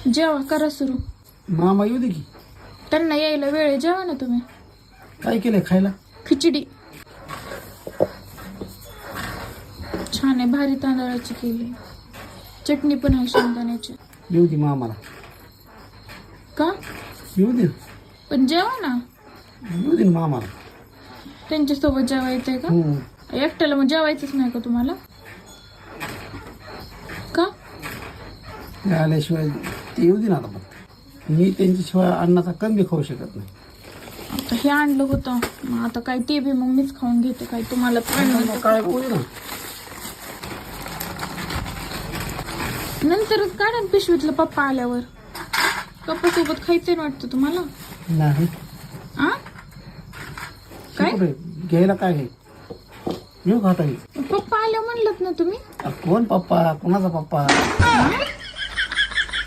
जेवा करा सुरू. मामा येऊ दे की. त्यांना यायला वेळ आहे, जेवा ना तुम्ही. काय केलंय खायला? खिचडी छान आहे, भारी तांदळाची केली. चटणी पण आहे शेंगदाण्याची. येऊ दे मामाला. का? येऊ दे. पण जेवा ना. येऊ दे ना मामाला. त्यांच्यासोबत जेवायचंय का? एकट्याला मग जेवायचंच नाही का तुम्हाला? का? ते आल्याशिवाय ते येऊ दे ना आता. फक्त मी त्यांच्याशिवाय अन्नाचा कमी खाऊ शकत नाही. आता हे आणलं होतं मग आता काय ते बी मग मीच खाऊन घेते. काय तुम्हाला काय पोळी ना. नंतरच काढा ना पिशवीतलं पप्पा आल्यावर. पप्पा सोबत खायचंय वाटतं तुम्हाला? नाही. आ काय घ्यायला काय आहे? येऊ खाता पप्पा आल्या म्हणलं ना तुम्ही. कोण पप्पा? कोणाचा पप्पा?